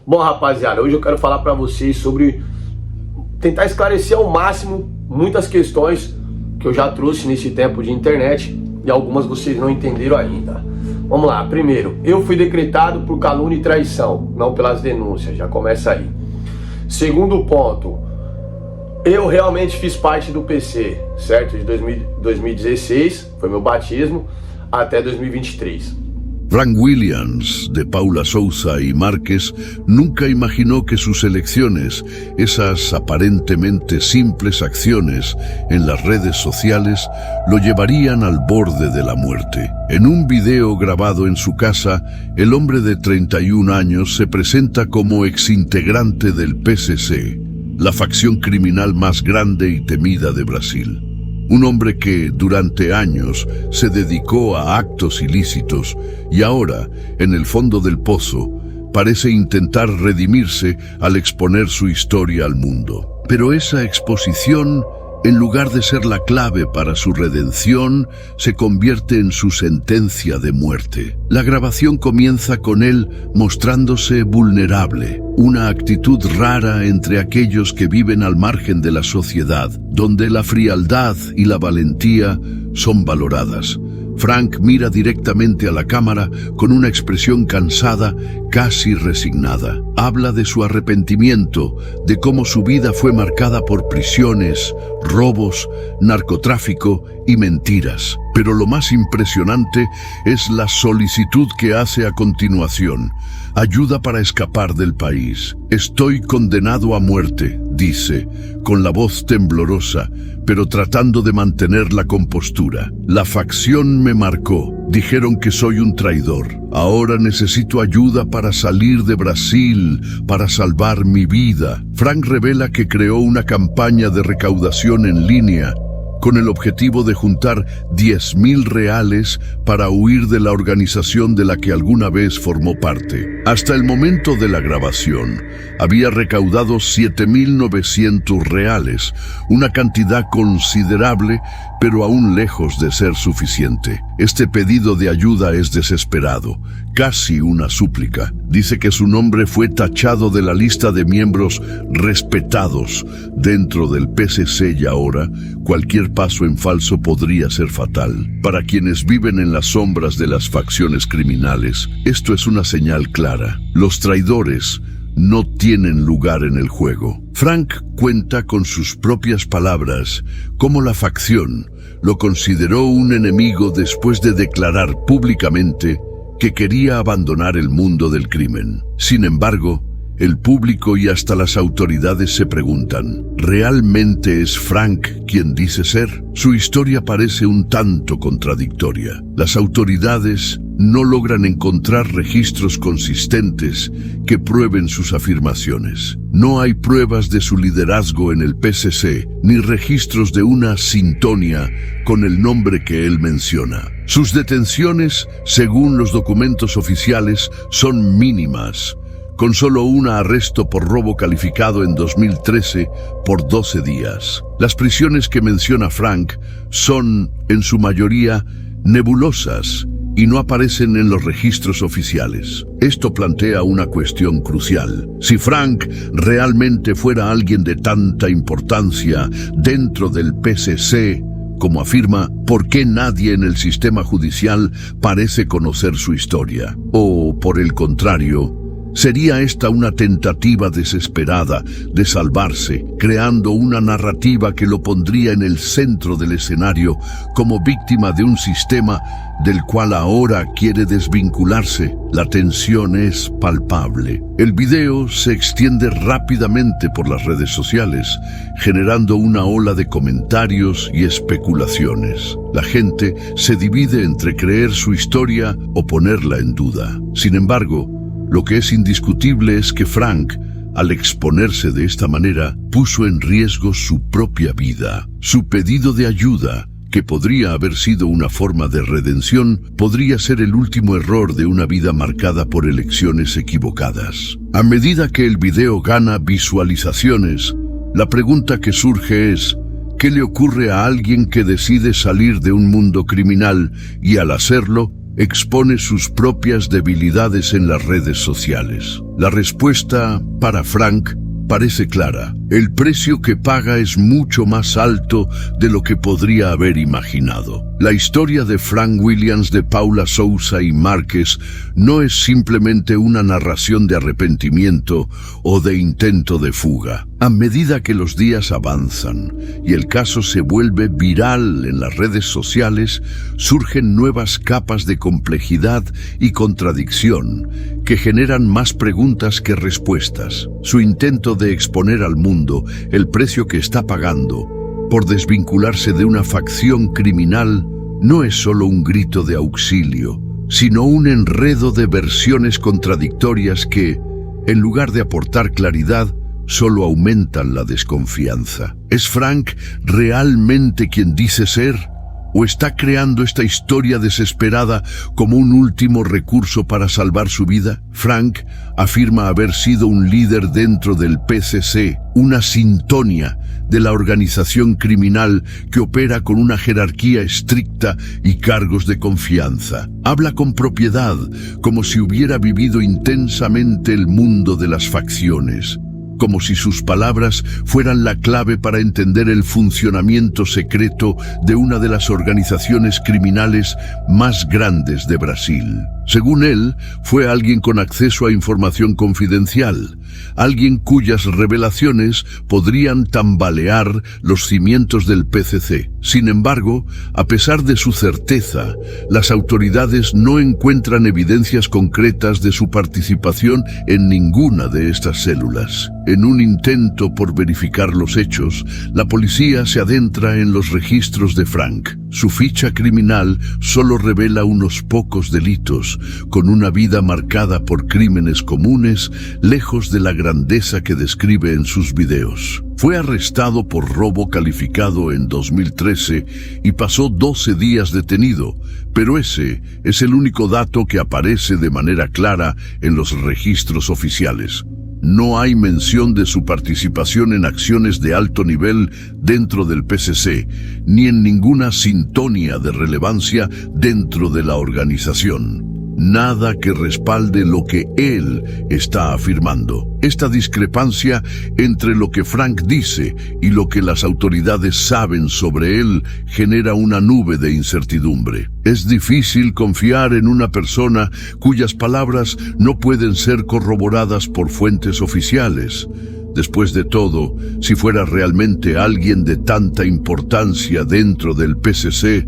Bom, rapaziada, hoje eu quero falar pra vocês sobre tentar esclarecer ao máximo muitas questões que eu já trouxe nesse tempo de internet e algumas vocês não entenderam ainda. Vamos lá, primeiro, eu fui decretado por calúnia e traição, não pelas denúncias, já começa aí. Segundo ponto, eu realmente fiz parte do PC, certo? De 2016, foi meu batismo, até 2023. Frank Williams, de Paula Souza y Márquez, nunca imaginó que sus elecciones, esas aparentemente simples acciones en las redes sociales, lo llevarían al borde de la muerte. En un video grabado en su casa, el hombre de 31 años se presenta como exintegrante del PSC, la facción criminal más grande y temida de Brasil. Un hombre que durante años se dedicó a actos ilícitos y ahora, en el fondo del pozo, parece intentar redimirse al exponer su historia al mundo. Pero esa exposición, en lugar de ser la clave para su redención, se convierte en su sentencia de muerte. La grabación comienza con él mostrándose vulnerable, una actitud rara entre aquellos que viven al margen de la sociedad, donde la frialdad y la valentía son valoradas. Frank mira directamente a la cámara con una expresión cansada, casi resignada. Habla de su arrepentimiento, de cómo su vida fue marcada por prisiones, robos, narcotráfico y mentiras. Pero lo más impresionante es la solicitud que hace a continuación. Ayuda para escapar del país. Estoy condenado a muerte, dice, con la voz temblorosa, pero tratando de mantener la compostura. La facción me marcó. Dijeron que soy un traidor. Ahora necesito ayuda para salir de Brasil, para salvar mi vida. Frank revela que creó una campaña de recaudación en línea con el objetivo de juntar 10.000 reales para huir de la organización de la que alguna vez formó parte. Hasta el momento de la grabación, había recaudado 7.900 reales, una cantidad considerable, pero aún lejos de ser suficiente. Este pedido de ayuda es desesperado, casi una súplica. Dice que su nombre fue tachado de la lista de miembros respetados dentro del PSC y ahora cualquier paso en falso podría ser fatal. Para quienes viven en las sombras de las facciones criminales, esto es una señal clara. Los traidores no tienen lugar en el juego. Frank cuenta con sus propias palabras cómo la facción lo consideró un enemigo después de declarar públicamente que quería abandonar el mundo del crimen. Sin embargo, el público y hasta las autoridades se preguntan, ¿realmente es Frank quien dice ser? Su historia parece un tanto contradictoria. Las autoridades no logran encontrar registros consistentes que prueben sus afirmaciones. No hay pruebas de su liderazgo en el PSC, ni registros de una sintonía con el nombre que él menciona. Sus detenciones, según los documentos oficiales, son mínimas, con solo un arresto por robo calificado en 2013 por 12 días. Las prisiones que menciona Frank son, en su mayoría, nebulosas y no aparecen en los registros oficiales. Esto plantea una cuestión crucial. Si Frank realmente fuera alguien de tanta importancia dentro del PSC, como afirma, ¿por qué nadie en el sistema judicial parece conocer su historia? O, por el contrario, ¿sería esta una tentativa desesperada de salvarse, creando una narrativa que lo pondría en el centro del escenario como víctima de un sistema del cual ahora quiere desvincularse? La tensión es palpable. El video se extiende rápidamente por las redes sociales, generando una ola de comentarios y especulaciones. La gente se divide entre creer su historia o ponerla en duda. Sin embargo, lo que es indiscutible es que Frank, al exponerse de esta manera, puso en riesgo su propia vida. Su pedido de ayuda, que podría haber sido una forma de redención, podría ser el último error de una vida marcada por elecciones equivocadas. A medida que el video gana visualizaciones, la pregunta que surge es, ¿qué le ocurre a alguien que decide salir de un mundo criminal y al hacerlo, expone sus propias debilidades en las redes sociales. La respuesta para Frank parece clara. El precio que paga es mucho más alto de lo que podría haber imaginado. La historia de Frank Williams, de Paula Souza y Márquez no es simplemente una narración de arrepentimiento o de intento de fuga. A medida que los días avanzan y el caso se vuelve viral en las redes sociales, surgen nuevas capas de complejidad y contradicción que generan más preguntas que respuestas. Su intento de exponer al mundo el precio que está pagando por desvincularse de una facción criminal no es solo un grito de auxilio, sino un enredo de versiones contradictorias que, en lugar de aportar claridad, solo aumentan la desconfianza. ¿Es Frank realmente quien dice ser? ¿O está creando esta historia desesperada como un último recurso para salvar su vida? Frank afirma haber sido un líder dentro del PCC, una sintonía de la organización criminal que opera con una jerarquía estricta y cargos de confianza. Habla con propiedad, como si hubiera vivido intensamente el mundo de las facciones, como si sus palabras fueran la clave para entender el funcionamiento secreto de una de las organizaciones criminales más grandes de Brasil. Según él, fue alguien con acceso a información confidencial, alguien cuyas revelaciones podrían tambalear los cimientos del PCC. Sin embargo, a pesar de su certeza, las autoridades no encuentran evidencias concretas de su participación en ninguna de estas células. En un intento por verificar los hechos, la policía se adentra en los registros de Frank. Su ficha criminal solo revela unos pocos delitos, con una vida marcada por crímenes comunes, lejos de la grandeza que describe en sus videos. Fue arrestado por robo calificado en 2013 y pasó 12 días detenido, pero ese es el único dato que aparece de manera clara en los registros oficiales. No hay mención de su participación en acciones de alto nivel dentro del PCC, ni en ninguna sintonía de relevancia dentro de la organización. Nada que respalde lo que él está afirmando. Esta discrepancia entre lo que Frank dice y lo que las autoridades saben sobre él genera una nube de incertidumbre. Es difícil confiar en una persona cuyas palabras no pueden ser corroboradas por fuentes oficiales. Después de todo, si fuera realmente alguien de tanta importancia dentro del PCC,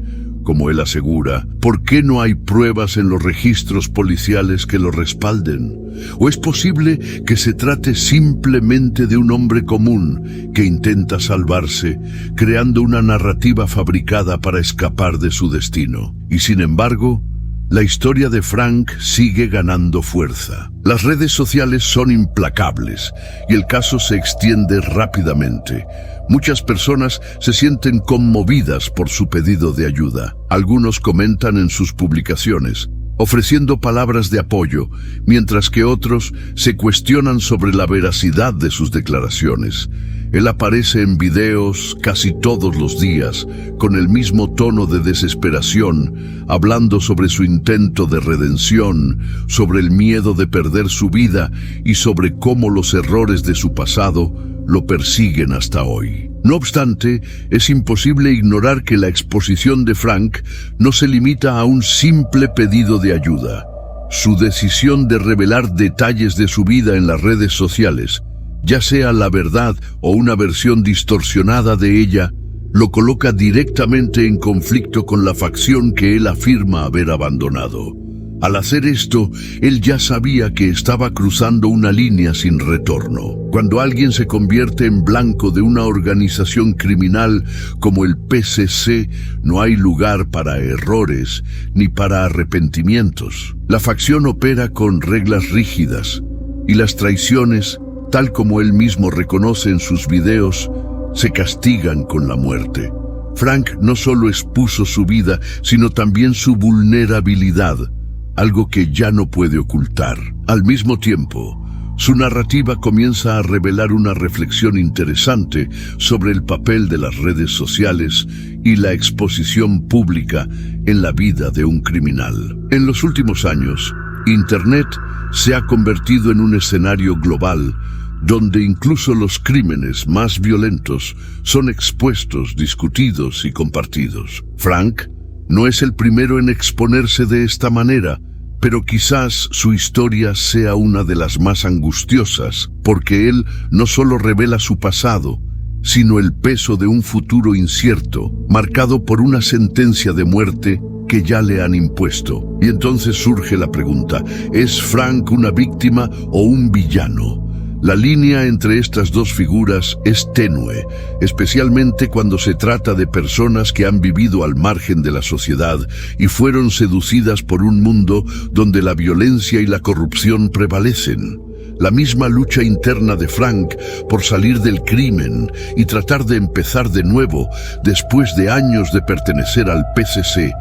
como él asegura, ¿por qué no hay pruebas en los registros policiales que lo respalden? ¿O es posible que se trate simplemente de un hombre común que intenta salvarse, creando una narrativa fabricada para escapar de su destino? Y sin embargo, la historia de Frank sigue ganando fuerza. Las redes sociales son implacables y el caso se extiende rápidamente. Muchas personas se sienten conmovidas por su pedido de ayuda. Algunos comentan en sus publicaciones, ofreciendo palabras de apoyo, mientras que otros se cuestionan sobre la veracidad de sus declaraciones. Él aparece en videos casi todos los días, con el mismo tono de desesperación, hablando sobre su intento de redención, sobre el miedo de perder su vida y sobre cómo los errores de su pasado lo persiguen hasta hoy. No obstante, es imposible ignorar que la exposición de Frank no se limita a un simple pedido de ayuda. Su decisión de revelar detalles de su vida en las redes sociales, ya sea la verdad o una versión distorsionada de ella, lo coloca directamente en conflicto con la facción que él afirma haber abandonado. Al hacer esto, él ya sabía que estaba cruzando una línea sin retorno. Cuando alguien se convierte en blanco de una organización criminal como el PCC, no hay lugar para errores ni para arrepentimientos. La facción opera con reglas rígidas y las traiciones, tal como él mismo reconoce en sus videos, se castigan con la muerte. Frank no solo expuso su vida, sino también su vulnerabilidad, algo que ya no puede ocultar. Al mismo tiempo, Su narrativa comienza a revelar una reflexión interesante sobre el papel de las redes sociales y la exposición pública en la vida de un criminal. En los últimos años, Internet se ha convertido en un escenario global donde incluso los crímenes más violentos son expuestos, discutidos y compartidos. Frank no es el primero en exponerse de esta manera, pero quizás su historia sea una de las más angustiosas, porque él no solo revela su pasado, sino el peso de un futuro incierto, marcado por una sentencia de muerte que ya le han impuesto. Y entonces surge la pregunta, ¿es Frank una víctima o un villano? La línea entre estas dos figuras es tenue, especialmente cuando se trata de personas que han vivido al margen de la sociedad y fueron seducidas por un mundo donde la violencia y la corrupción prevalecen. La misma lucha interna de Frank por salir del crimen y tratar de empezar de nuevo después de años de pertenecer al PCC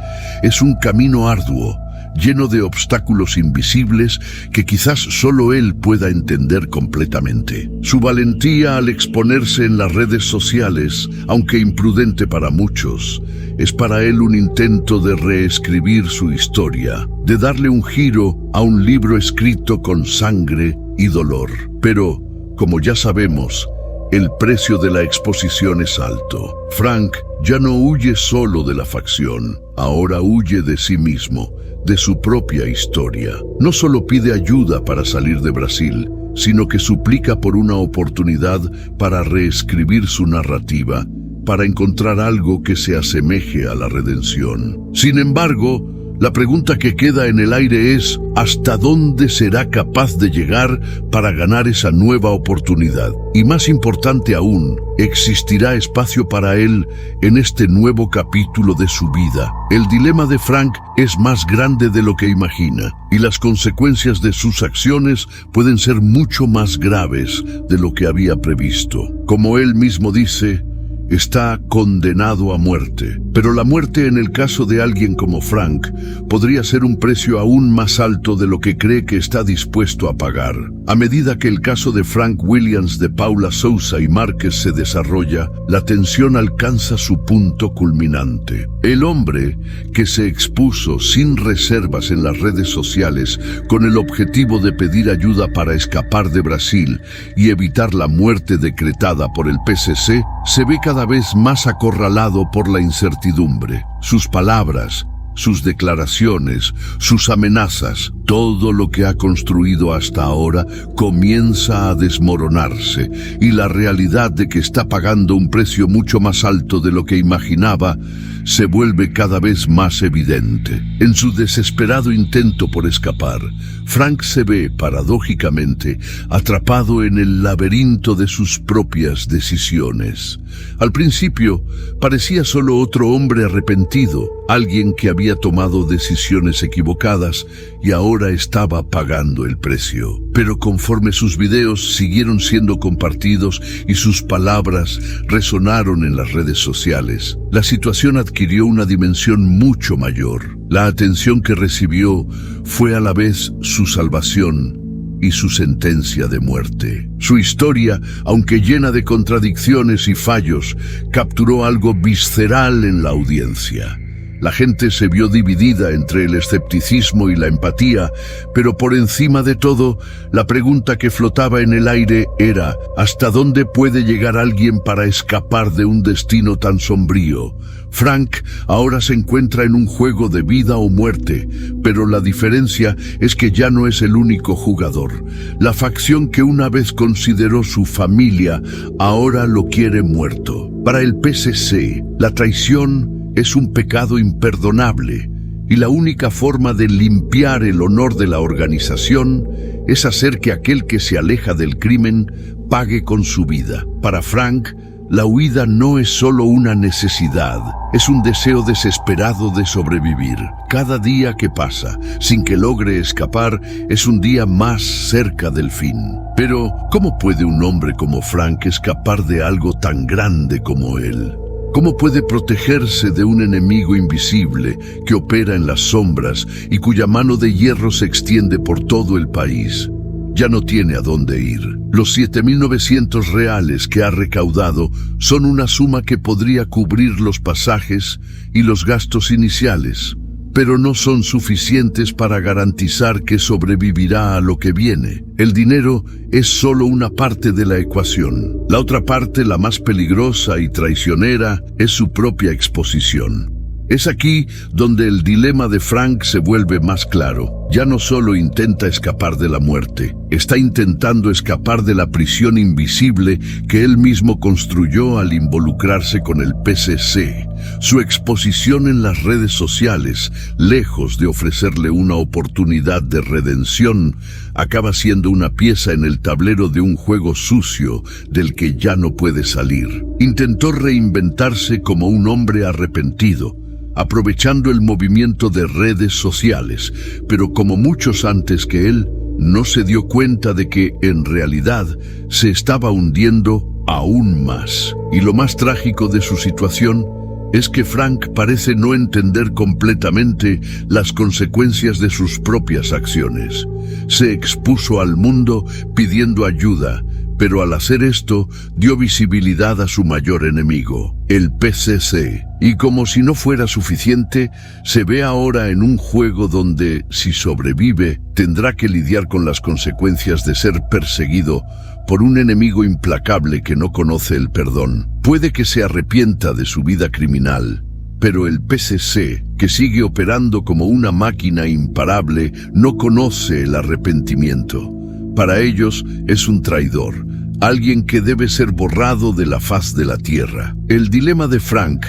es un camino arduo, lleno de obstáculos invisibles que quizás solo él pueda entender completamente. Su valentía al exponerse en las redes sociales, aunque imprudente para muchos, es para él un intento de reescribir su historia, de darle un giro a un libro escrito con sangre y dolor. Pero, como ya sabemos, el precio de la exposición es alto. Frank ya no huye solo de la facción, ahora huye de sí mismo, de su propia historia. No solo pide ayuda para salir de Brasil, sino que suplica por una oportunidad para reescribir su narrativa, para encontrar algo que se asemeje a la redención. Sin embargo, la pregunta que queda en el aire es, ¿hasta dónde será capaz de llegar para ganar esa nueva oportunidad? Y más importante aún, ¿existirá espacio para él en este nuevo capítulo de su vida? El dilema de Frank es más grande de lo que imagina, y las consecuencias de sus acciones pueden ser mucho más graves de lo que había previsto. Como él mismo dice, está condenado a muerte. Pero la muerte en el caso de alguien como Frank podría ser un precio aún más alto de lo que cree que está dispuesto a pagar. A medida que el caso de Frank Williams, de Paula Souza y Márquez se desarrolla, la tensión alcanza su punto culminante. El hombre que se expuso sin reservas en las redes sociales con el objetivo de pedir ayuda para escapar de Brasil y evitar la muerte decretada por el PCC, se ve cada vez más acorralado por la incertidumbre. Sus palabras, sus declaraciones, sus amenazas, todo lo que ha construido hasta ahora comienza a desmoronarse, y la realidad de que está pagando un precio mucho más alto de lo que imaginaba se vuelve cada vez más evidente. En su desesperado intento por escapar, Frank se ve, paradójicamente, atrapado en el laberinto de sus propias decisiones. Al principio, parecía solo otro hombre arrepentido, alguien que había tomado decisiones equivocadas y ahora estaba pagando el precio. Pero conforme sus videos siguieron siendo compartidos y sus palabras resonaron en las redes sociales, la situación adquirió una dimensión mucho mayor. La atención que recibió fue a la vez su salvación y su sentencia de muerte. Su historia, aunque llena de contradicciones y fallos, capturó algo visceral en la audiencia. La gente se vio dividida entre el escepticismo y la empatía, pero por encima de todo, la pregunta que flotaba en el aire era, ¿hasta dónde puede llegar alguien para escapar de un destino tan sombrío? Frank ahora se encuentra en un juego de vida o muerte, pero la diferencia es que ya no es el único jugador. La facción que una vez consideró su familia, ahora lo quiere muerto. Para el PCC, la traición es un pecado imperdonable, y la única forma de limpiar el honor de la organización es hacer que aquel que se aleja del crimen pague con su vida. Para Frank, la huida no es solo una necesidad, es un deseo desesperado de sobrevivir. Cada día que pasa sin que logre escapar es un día más cerca del fin. Pero, ¿cómo puede un hombre como Frank escapar de algo tan grande como él? ¿Cómo puede protegerse de un enemigo invisible que opera en las sombras y cuya mano de hierro se extiende por todo el país? ya no tiene a dónde ir. Los 7.900 reales que ha recaudado son una suma que podría cubrir los pasajes y los gastos iniciales, pero no son suficientes para garantizar que sobrevivirá a lo que viene. El dinero es solo una parte de la ecuación. La otra parte, la más peligrosa y traicionera, es su propia exposición. Es aquí donde el dilema de Frank se vuelve más claro. Ya no solo intenta escapar de la muerte, está intentando escapar de la prisión invisible que él mismo construyó al involucrarse con el PCC. Su exposición en las redes sociales, lejos de ofrecerle una oportunidad de redención, acaba siendo una pieza en el tablero de un juego sucio del que ya no puede salir. Intentó reinventarse como un hombre arrepentido, aprovechando el movimiento de redes sociales, pero como muchos antes que él, no se dio cuenta de que, en realidad, se estaba hundiendo aún más. Y lo más trágico de su situación es que Frank parece no entender completamente las consecuencias de sus propias acciones. Se expuso al mundo pidiendo ayuda, pero al hacer esto, dio visibilidad a su mayor enemigo, el PCC. Y como si no fuera suficiente, se ve ahora en un juego donde, si sobrevive, tendrá que lidiar con las consecuencias de ser perseguido por un enemigo implacable que no conoce el perdón. Puede que se arrepienta de su vida criminal, pero el PCC, que sigue operando como una máquina imparable, no conoce el arrepentimiento. Para ellos es un traidor, alguien que debe ser borrado de la faz de la tierra. El dilema de Frank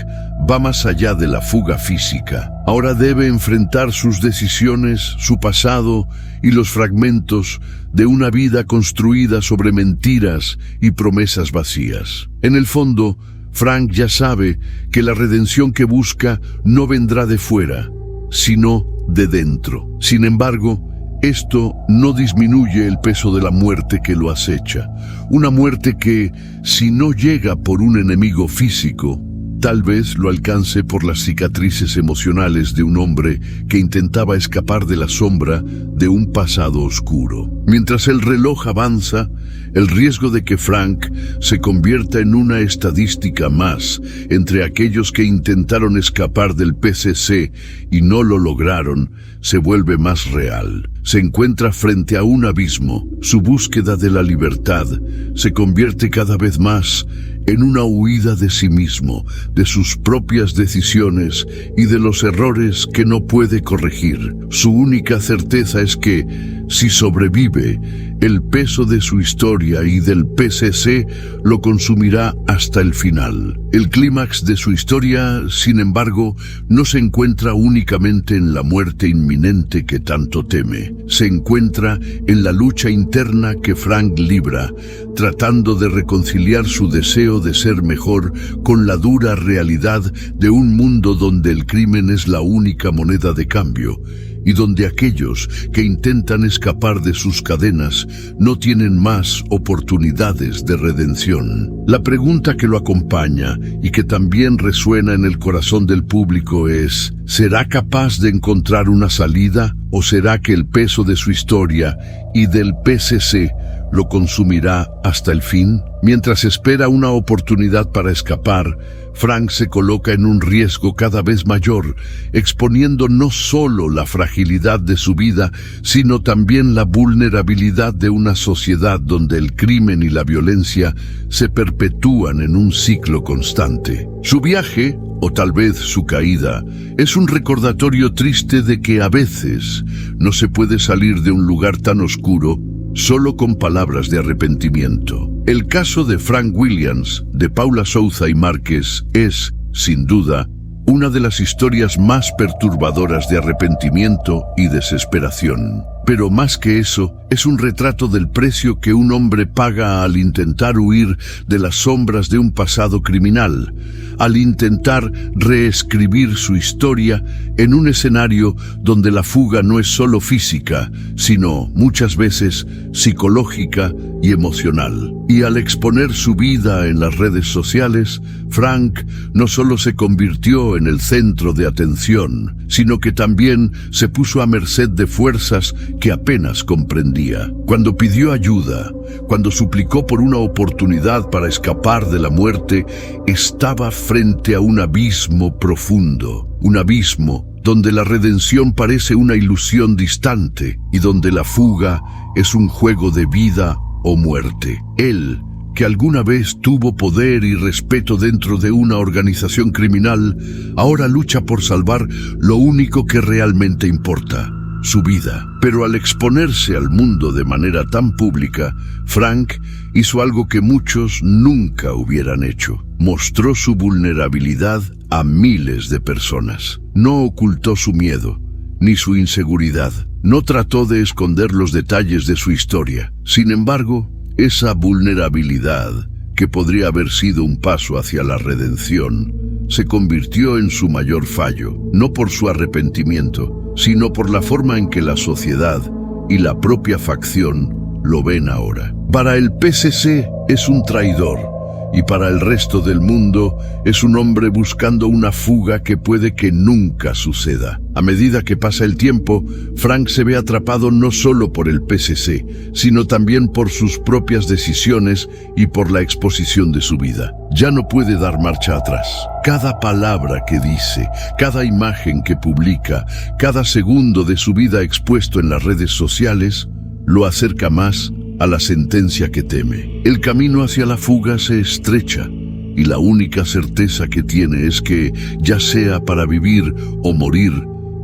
va más allá de la fuga física. Ahora debe enfrentar sus decisiones, su pasado y los fragmentos de una vida construida sobre mentiras y promesas vacías. En el fondo, Frank ya sabe que la redención que busca no vendrá de fuera, sino de dentro. Sin embargo, esto no disminuye el peso de la muerte que lo acecha. Una muerte que, si no llega por un enemigo físico, tal vez lo alcance por las cicatrices emocionales de un hombre que intentaba escapar de la sombra de un pasado oscuro. Mientras el reloj avanza, el riesgo de que Frank se convierta en una estadística más entre aquellos que intentaron escapar del PCC y no lo lograron se vuelve más real. Se encuentra frente a un abismo. Su búsqueda de la libertad se convierte cada vez más en una huida de sí mismo, de sus propias decisiones y de los errores que no puede corregir. Su única certeza es que, si sobrevive, el peso de su historia y del PCC lo consumirá hasta el final. El clímax de su historia, sin embargo, no se encuentra únicamente en la muerte inminente que tanto teme. Se encuentra en la lucha interna que Frank libra, tratando de reconciliar su deseo de ser mejor con la dura realidad de un mundo donde el crimen es la única moneda de cambio, y donde aquellos que intentan escapar de sus cadenas no tienen más oportunidades de redención. La pregunta que lo acompaña y que también resuena en el corazón del público es: ¿será capaz de encontrar una salida o será que el peso de su historia y del PCC lo consumirá hasta el fin? Mientras espera una oportunidad para escapar, Frank se coloca en un riesgo cada vez mayor, exponiendo no solo la fragilidad de su vida, sino también la vulnerabilidad de una sociedad donde el crimen y la violencia se perpetúan en un ciclo constante. Su viaje, o tal vez su caída, es un recordatorio triste de que a veces no se puede salir de un lugar tan oscuro solo con palabras de arrepentimiento. El caso de Frank Williams, de Paula Souza y Márquez, es, sin duda, una de las historias más perturbadoras de arrepentimiento y desesperación. Pero más que eso, es un retrato del precio que un hombre paga al intentar huir de las sombras de un pasado criminal, al intentar reescribir su historia en un escenario donde la fuga no es solo física, sino muchas veces psicológica y emocional. Y al exponer su vida en las redes sociales, Frank no solo se convirtió en el centro de atención, sino que también se puso a merced de fuerzas que apenas comprendía. Cuando pidió ayuda, cuando suplicó por una oportunidad para escapar de la muerte, estaba frente a un abismo profundo, un abismo donde la redención parece una ilusión distante y donde la fuga es un juego de vida o muerte. Él, que alguna vez tuvo poder y respeto dentro de una organización criminal, ahora lucha por salvar lo único que realmente importa, su vida. Pero al exponerse al mundo de manera tan pública, Frank hizo algo que muchos nunca hubieran hecho. Mostró su vulnerabilidad a miles de personas. No ocultó su miedo, ni su inseguridad. No trató de esconder los detalles de su historia. Sin embargo, esa vulnerabilidad, que podría haber sido un paso hacia la redención, se convirtió en su mayor fallo, no por su arrepentimiento, sino por la forma en que la sociedad y la propia facción lo ven ahora. Para el PCC es un traidor, y para el resto del mundo es un hombre buscando una fuga que puede que nunca suceda. A medida que pasa el tiempo, Frank se ve atrapado no solo por el PCC, sino también por sus propias decisiones y por la exposición de su vida. Ya no puede dar marcha atrás. Cada palabra que dice, cada imagen que publica, cada segundo de su vida expuesto en las redes sociales, lo acerca más a la sentencia que teme. El camino hacia la fuga se estrecha y la única certeza que tiene es que, ya sea para vivir o morir,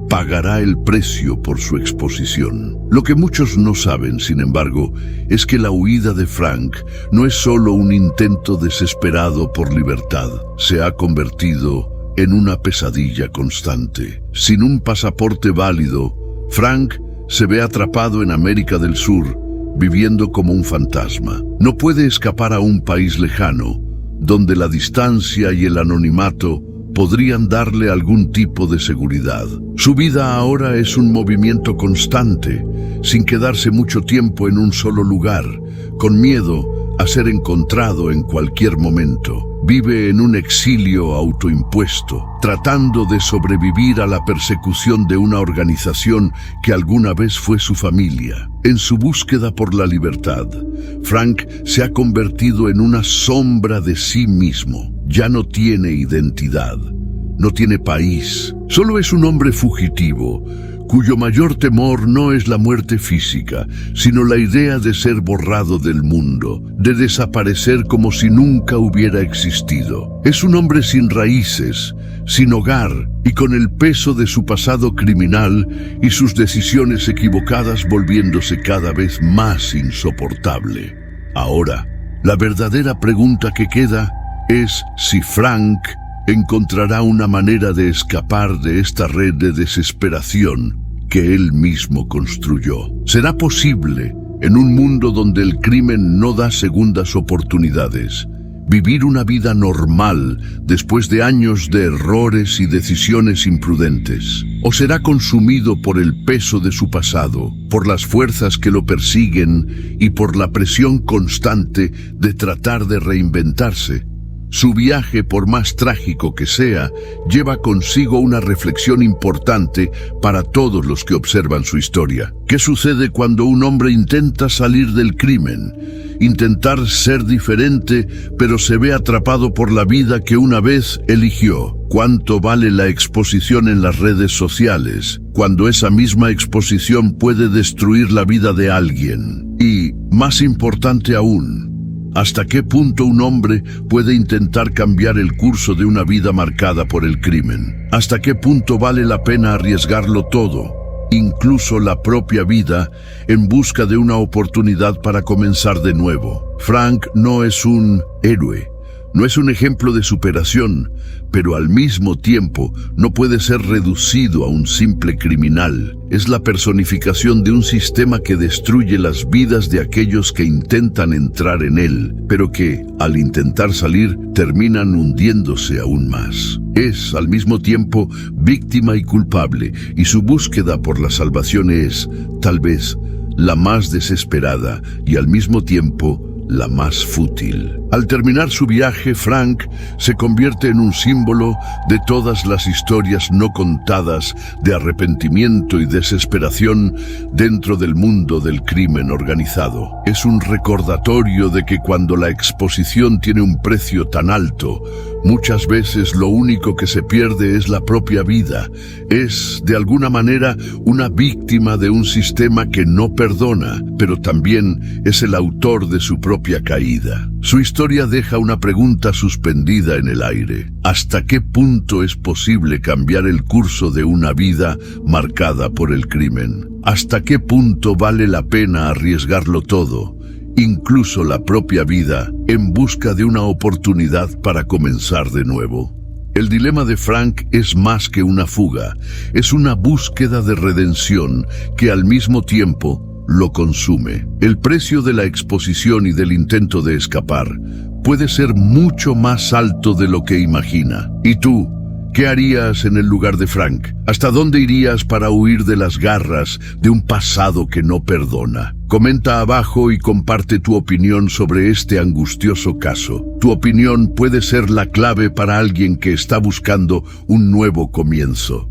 pagará el precio por su exposición. Lo que muchos no saben, sin embargo, es que la huida de Frank no es solo un intento desesperado por libertad. Se ha convertido en una pesadilla constante. Sin un pasaporte válido, Frank se ve atrapado en América del Sur, viviendo como un fantasma. No puede escapar a un país lejano, donde la distancia y el anonimato podrían darle algún tipo de seguridad. Su vida ahora es un movimiento constante, sin quedarse mucho tiempo en un solo lugar, con miedo a ser encontrado en cualquier momento. Vive en un exilio autoimpuesto, tratando de sobrevivir a la persecución de una organización que alguna vez fue su familia. En su búsqueda por la libertad, Frank se ha convertido en una sombra de sí mismo. Ya no tiene identidad, no tiene país, solo es un hombre fugitivo, cuyo mayor temor no es la muerte física, sino la idea de ser borrado del mundo, de desaparecer como si nunca hubiera existido. Es un hombre sin raíces, sin hogar y con el peso de su pasado criminal y sus decisiones equivocadas volviéndose cada vez más insoportable. Ahora, la verdadera pregunta que queda es si Frank encontrará una manera de escapar de esta red de desesperación que él mismo construyó. ¿Será posible, en un mundo donde el crimen no da segundas oportunidades, vivir una vida normal después de años de errores y decisiones imprudentes? ¿O será consumido por el peso de su pasado, por las fuerzas que lo persiguen y por la presión constante de tratar de reinventarse? Su viaje, por más trágico que sea, lleva consigo una reflexión importante para todos los que observan su historia. ¿Qué sucede cuando un hombre intenta salir del crimen, intentar ser diferente, pero se ve atrapado por la vida que una vez eligió? ¿Cuánto vale la exposición en las redes sociales, cuando esa misma exposición puede destruir la vida de alguien? Y, más importante aún, ¿hasta qué punto un hombre puede intentar cambiar el curso de una vida marcada por el crimen? ¿Hasta qué punto vale la pena arriesgarlo todo, incluso la propia vida, en busca de una oportunidad para comenzar de nuevo? Frank no es un héroe, no es un ejemplo de superación, pero al mismo tiempo no puede ser reducido a un simple criminal. Es la personificación de un sistema que destruye las vidas de aquellos que intentan entrar en él, pero que, al intentar salir, terminan hundiéndose aún más. Es, al mismo tiempo, víctima y culpable, y su búsqueda por la salvación es, tal vez, la más desesperada y al mismo tiempo la más fútil. Al terminar su viaje, Frank se convierte en un símbolo de todas las historias no contadas de arrepentimiento y desesperación dentro del mundo del crimen organizado. Es un recordatorio de que cuando la exposición tiene un precio tan alto, muchas veces lo único que se pierde es la propia vida. Es, de alguna manera, una víctima de un sistema que no perdona, pero también es el autor de su propia caída. Su historia deja una pregunta suspendida en el aire. ¿Hasta qué punto es posible cambiar el curso de una vida marcada por el crimen? ¿Hasta qué punto vale la pena arriesgarlo todo, incluso la propia vida, en busca de una oportunidad para comenzar de nuevo? El dilema de Frank es más que una fuga, es una búsqueda de redención que al mismo tiempo lo consume. El precio de la exposición y del intento de escapar puede ser mucho más alto de lo que imagina. ¿Y tú? ¿Qué harías en el lugar de Frank? ¿Hasta dónde irías para huir de las garras de un pasado que no perdona? Comenta abajo y comparte tu opinión sobre este angustioso caso. Tu opinión puede ser la clave para alguien que está buscando un nuevo comienzo.